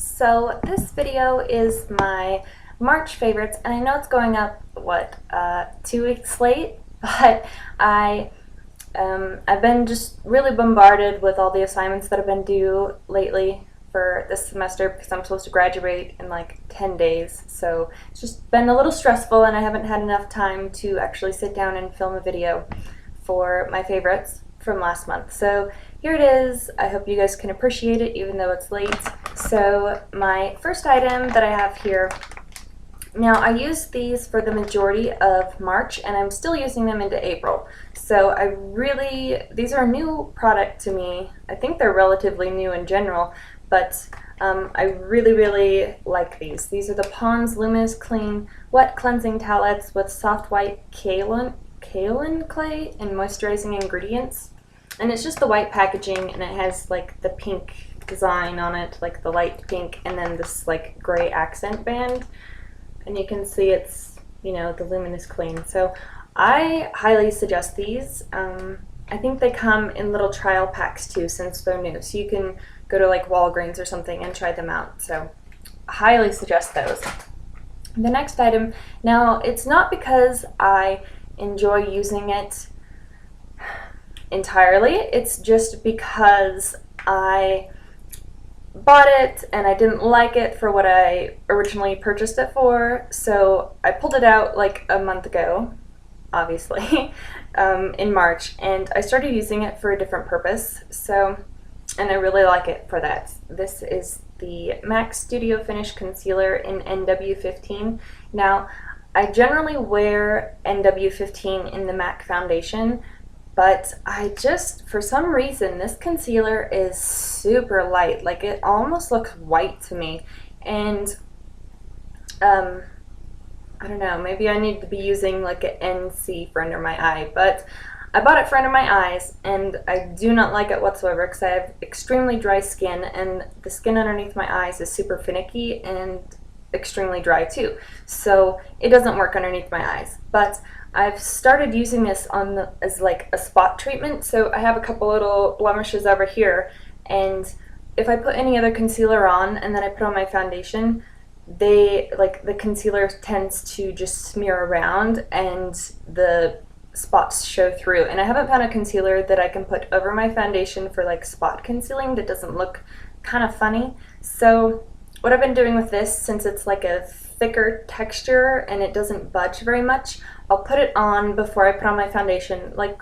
So this video is my March favorites, and I know it's going up, what, 2 weeks late, but I've been just really bombarded with all the assignments that have been due lately for this semester because I'm supposed to graduate in like 10 days. So it's just been a little stressful, and I haven't had enough time to actually sit down and film a video for my favorites from last month. So here it is. I hope you guys can appreciate it even though it's late. So my first item that I have here, now I used these for the majority of March and I'm still using them into April. So these are a new product to me. I think they're relatively new in general, but I really like these. These are the Pond's Luminous Clean Wet Cleansing Towelettes with soft white kaolin clay and moisturizing ingredients. And it's just the white packaging, and it has like the pink design on it, like the light pink, and then this like gray accent band. And you can see it's, you know, the Luminous Clean. So I highly suggest these. I think they come in little trial packs too, since they're new. So you can go to like Walgreens or something and try them out. So I highly suggest those. The next item, now it's not because I enjoy using it entirely, it's just because I bought it and I didn't like it for what I originally purchased it for, so I pulled it out like a month ago, obviously, in March, and I started using it for a different purpose, and I really like it for that. This is the MAC Studio Finish Concealer in NW15. Now, I generally wear NW15 in the MAC foundation, but for some reason, this concealer is super light. Like, it almost looks white to me. And, I don't know, maybe I need to be using like an NC for under my eye. But I bought it for under my eyes, and I do not like it whatsoever because I have extremely dry skin, and the skin underneath my eyes is super finicky and extremely dry too. So it doesn't work underneath my eyes. But I've started using this as like a spot treatment. So I have a couple little blemishes over here, and if I put any other concealer on and then I put on my foundation, the concealer tends to just smear around and the spots show through. And I haven't found a concealer that I can put over my foundation for like spot concealing that doesn't look kind of funny. So what I've been doing with this, since it's like a thicker texture and it doesn't budge very much, I'll put it on before I put on my foundation, like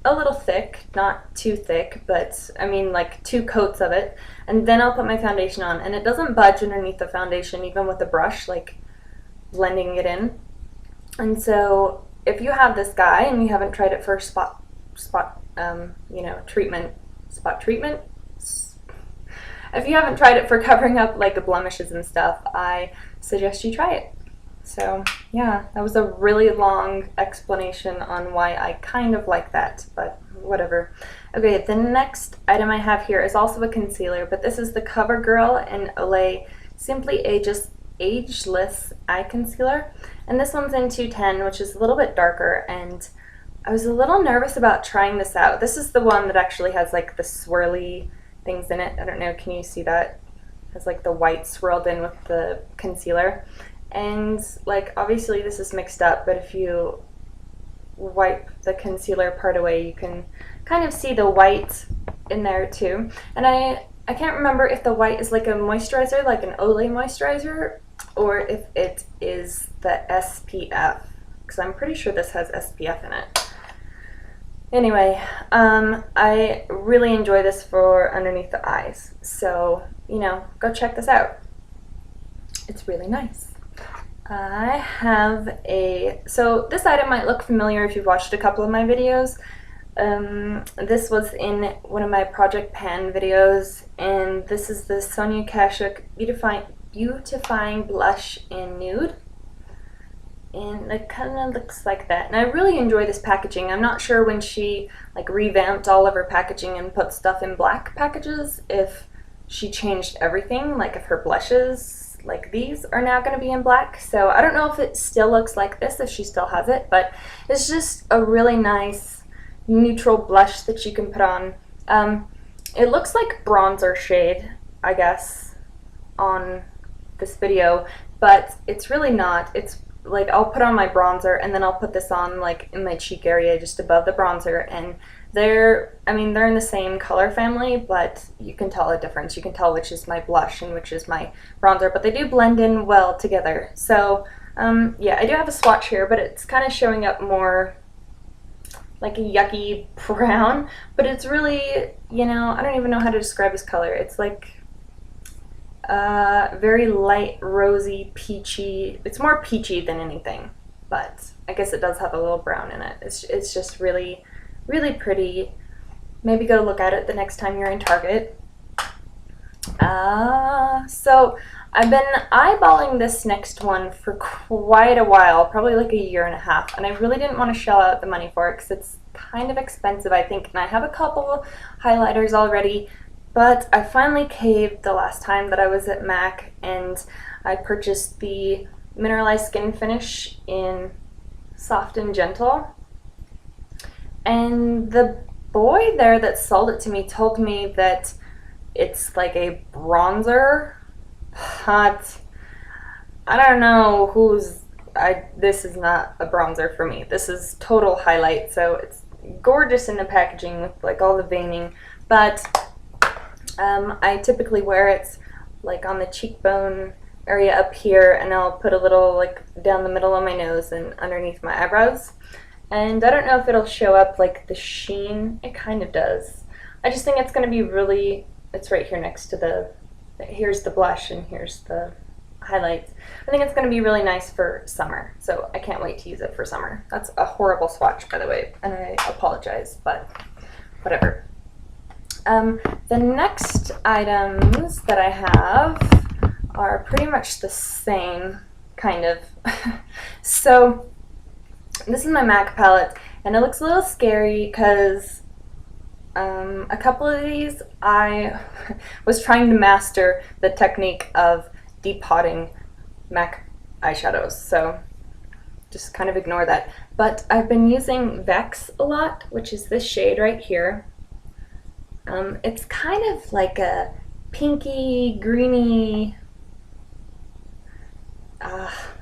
a little thick, not too thick, but I mean like 2 coats of it, and then I'll put my foundation on, and it doesn't budge underneath the foundation even with the brush, like blending it in. And so if you have this guy and you haven't tried it for spot treatment, if you haven't tried it for covering up like the blemishes and stuff, I suggest you try it. So yeah, that was a really long explanation on why I kind of like that, but whatever. Okay, the next item I have here is also a concealer, but this is the CoverGirl Olay Simply Ageless Eye Concealer. And this one's in 210, which is a little bit darker, and I was a little nervous about trying this out. This is the one that actually has like the swirly things in it. I don't know, can you see that? It has like the white swirled in with the concealer. And like obviously this is mixed up, but if you wipe the concealer part away, you can kind of see the white in there too. And I can't remember if the white is like a moisturizer, like an Olay moisturizer, or if it is the SPF, because I'm pretty sure this has SPF in it. Anyway, I really enjoy this for underneath the eyes, so, you know, go check this out. It's really nice. I have so this item might look familiar if you've watched a couple of my videos. This was in one of my Project Pan videos, and this is the Sonia Kashuk Beautifying Blush in Nude. And it kind of looks like that. And I really enjoy this packaging. I'm not sure when she like revamped all of her packaging and put stuff in black packages, if she changed everything, like if her blushes like these are now going to be in black. So I don't know if it still looks like this, if she still has it, but it's just a really nice neutral blush that you can put on. It looks like bronzer shade, I guess. on this video, but it's really not. It's like I'll put on my bronzer and then I'll put this on like in my cheek area just above the bronzer, and they're in the same color family, but you can tell a difference. You can tell which is my blush and which is my bronzer, but they do blend in well together. So yeah, I do have a swatch here, but it's kind of showing up more like a yucky brown, but it's really, you know, I don't even know how to describe this color. It's like very light, rosy, peachy. It's more peachy than anything, but I guess it does have a little brown in it. It's just really, really pretty. Maybe go look at it the next time you're in Target. So I've been eyeballing this next one for quite a while, probably like a year and a half, and I really didn't want to shell out the money for it because it's kind of expensive, I think, and I have a couple highlighters already, but I finally caved the last time that I was at MAC, and I purchased the Mineralized Skin Finish in Soft and Gentle, and the boy there that sold it to me told me that it's like a bronzer. But I don't know this is not a bronzer for me. This is total highlight, so it's gorgeous in the packaging with like all the veining, but I typically wear it like on the cheekbone area up here, and I'll put a little like down the middle of my nose and underneath my eyebrows, and I don't know if it'll show up like the sheen. It kind of does. I just think it's going to be really, it's right here next to here's the blush and here's the highlights. I think it's going to be really nice for summer, so I can't wait to use it for summer. That's a horrible swatch, by the way, and I apologize, but whatever. The next items that I have are pretty much the same, kind of. So this is my MAC palette, and it looks a little scary because a couple of these I was trying to master the technique of depotting MAC eyeshadows, so just kind of ignore that. But I've been using Vex a lot, which is this shade right here. It's kind of like a pinky, greeny,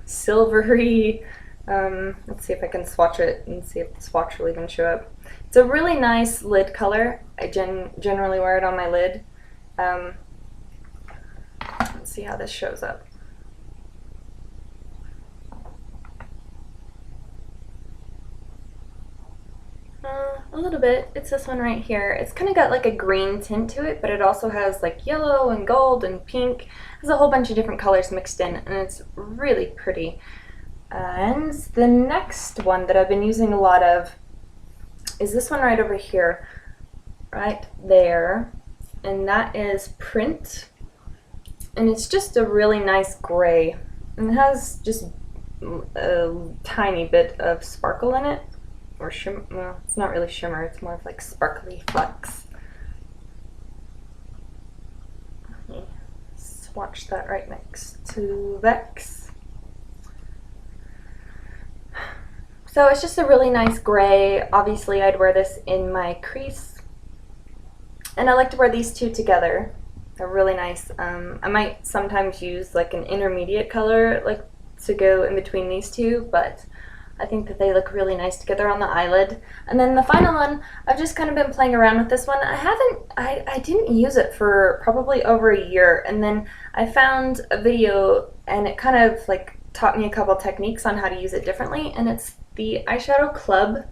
silvery. Let's see if I can swatch it and see if the swatch will even show up. It's a really nice lid color. I generally wear it on my lid. Let's see how this shows up. A little bit. It's this one right here. It's kind of got like a green tint to it, but it also has like yellow and gold and pink. It has a whole bunch of different colors mixed in, and it's really pretty. And the next one that I've been using a lot of is this one right over here, right there, and that is Print, and it's just a really nice gray, and it has just a tiny bit of sparkle in it, or shimmer. Well, it's not really shimmer, it's more of like sparkly flecks. Let me swatch that right next to Vex. So it's just a really nice gray. Obviously I'd wear this in my crease, and I like to wear these two together. They're really nice. I might sometimes use like an intermediate color like to go in between these two, but I think that they look really nice together on the eyelid. And then the final one, I've just kind of been playing around with this one. I didn't use it for probably over a year, and then I found a video and it kind of like taught me a couple techniques on how to use it differently, and it's the Eyeshadow Club,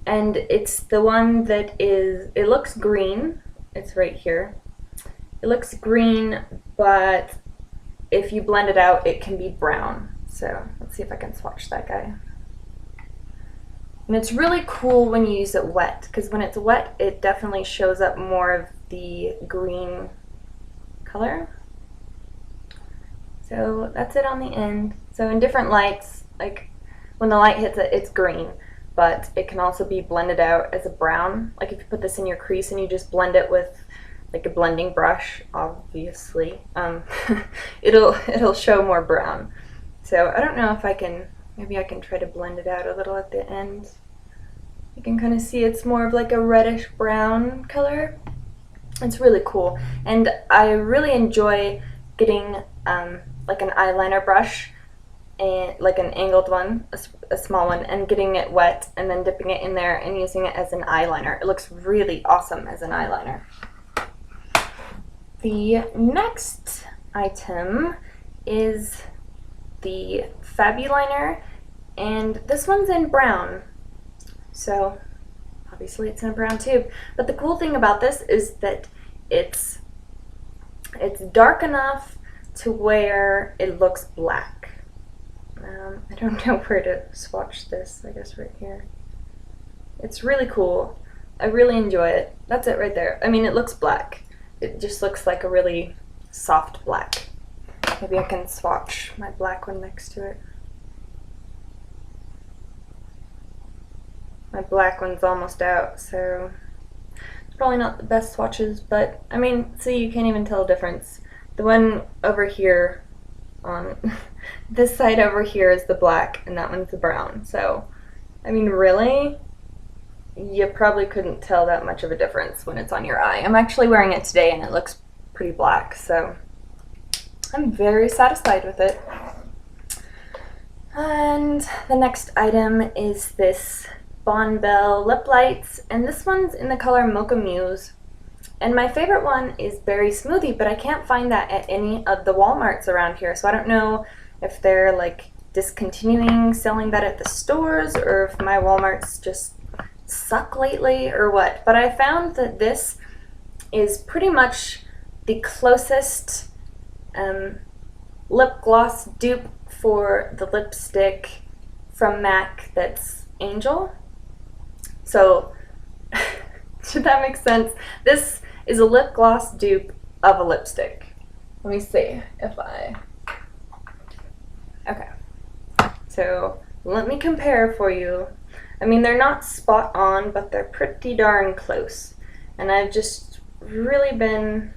and it's the one that is, it looks green, it's right here. It looks green, but if you blend it out, it can be brown. So let's see if I can swatch that guy. And it's really cool when you use it wet, because when it's wet, it definitely shows up more of the green color. So that's it on the end. So in different lights, like when the light hits it, it's green, but it can also be blended out as a brown. Like if you put this in your crease and you just blend it with like a blending brush, obviously, it'll show more brown. So I don't know if I can, maybe I can try to blend it out a little at the end. You can kind of see it's more of like a reddish brown color. It's really cool, and I really enjoy getting like an eyeliner brush, and like an angled one, a small one, and getting it wet and then dipping it in there and using it as an eyeliner. It looks really awesome as an eyeliner. The next item is the Fabuliner, and this one's in brown. So obviously it's in a brown tube. But the cool thing about this is that it's dark enough to where it looks black. I don't know where to swatch this, I guess right here. It's really cool. I really enjoy it. That's it right there. I mean, it looks black. It just looks like a really soft black. Maybe I can swatch my black one next to it. My black one's almost out, so it's probably not the best swatches, but I mean, see, you can't even tell a difference. The one over here on this side over here is the black, and that one's the brown. So, I mean, really, you probably couldn't tell that much of a difference when it's on your eye. I'm actually wearing it today, and it looks pretty black, so I'm very satisfied with it. And the next item is this BonneBell LipLites, and this one's in the color Mocha Mousse. And my favorite one is Berry Smoothie, but I can't find that at any of the Walmarts around here, so I don't know if they're like discontinuing selling that at the stores, or if my Walmarts just suck lately or what. But I found that this is pretty much the closest lip gloss dupe for the lipstick from MAC that's Angel. So should that make sense? This is a lip gloss dupe of a lipstick. Let me see if I... Okay. So let me compare for you. I mean, they're not spot on, but they're pretty darn close. And I've just really been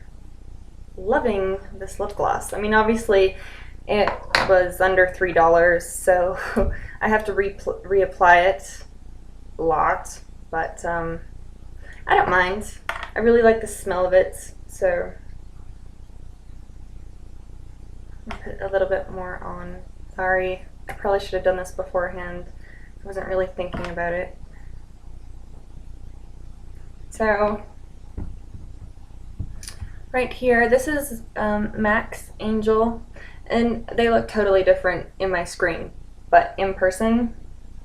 loving this lip gloss. I mean, obviously it was under $3, so I have to reapply it a lot, but I don't mind. I really like the smell of it, so I'll put a little bit more on. Sorry, I probably should have done this beforehand. I wasn't really thinking about it. So, right here, this is MAC's Angel, and they look totally different in my screen, but in person,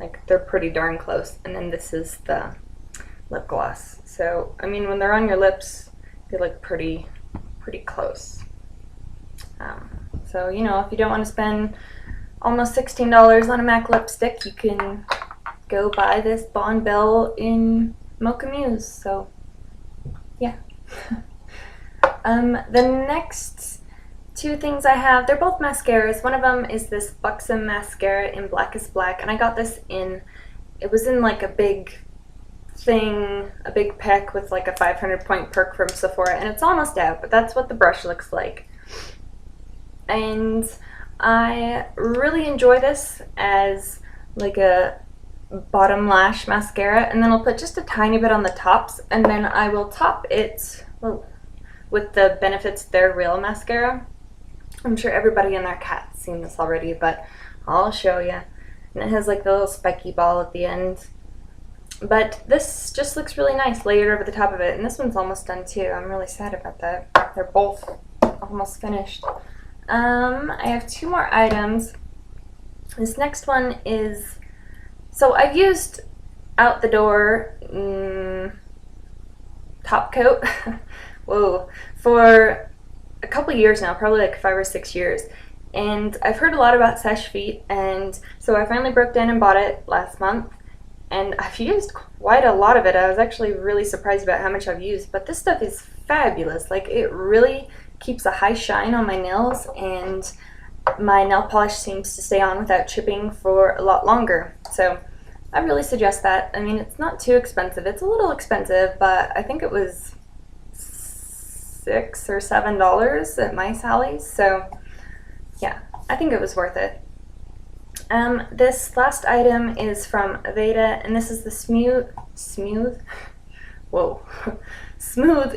like, they're pretty darn close. And then this is the lip gloss. So, I mean, when they're on your lips, they look pretty close. So, you know, if you don't want to spend almost $16 on a MAC lipstick, you can go buy this BonneBell in Mocha Mousse. So, yeah. The next two things I have, they're both mascaras. One of them is this Buxom mascara in Blackest Black, and I got this in, it was in like a big thing, a big pack with like a 500 point perk from Sephora, and it's almost out, but that's what the brush looks like. And I really enjoy this as like a bottom lash mascara, and then I'll put just a tiny bit on the tops, and then I will top it with the Benefits They're Real mascara. I'm sure everybody and their cat's seen this already, but I'll show you. And it has like the little spiky ball at the end. But this just looks really nice layered over the top of it, and this one's almost done too. I'm really sad about that. They're both almost finished. I have two more items. This next one is, so I've used Out the Door Top Coat whoa, for a couple years now, probably like 5 or 6 years. And I've heard a lot about Seche Vite, and so I finally broke down and bought it last month. And I've used quite a lot of it. I was actually really surprised about how much I've used, but this stuff is fabulous. Like, it really keeps a high shine on my nails, and my nail polish seems to stay on without chipping for a lot longer. So I really suggest that. I mean, it's not too expensive. It's a little expensive, but I think it was $6 or $7 at my Sally's. So yeah, I think it was worth it. This last item is from Aveda, and this is the Smooth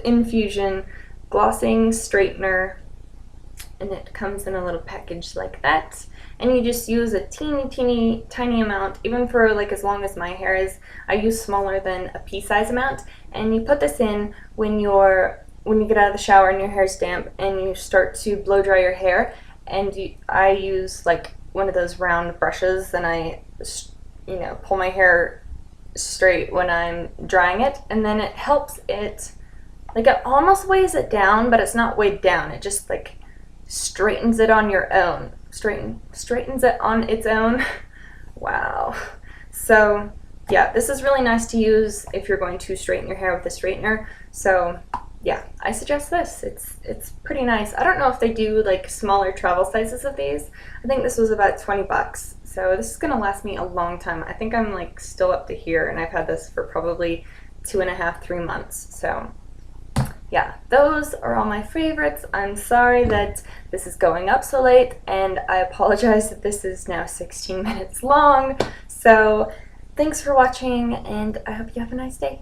Infusion Glossing Straightener and it comes in a little package like that. And you just use a teeny tiny amount, even for like as long as my hair is. I use smaller than a pea size amount, and you put this in when you get out of the shower and your hair's damp and you start to blow dry your hair. And I use like one of those round brushes, and I pull my hair straight when I'm drying it, and then it helps it, like it almost weighs it down, but it's not weighed down. It just like straightens it on your own. Straightens it on its own. Wow. So yeah, this is really nice to use if you're going to straighten your hair with a straightener. So yeah, I suggest this. It's pretty nice. I don't know if they do like smaller travel sizes of these. I think this was about 20 bucks. So this is gonna last me a long time. I think I'm like still up to here, and I've had this for probably 2.5, 3 months. So yeah, those are all my favorites. I'm sorry that this is going up so late, and I apologize that this is now 16 minutes long. So thanks for watching, and I hope you have a nice day.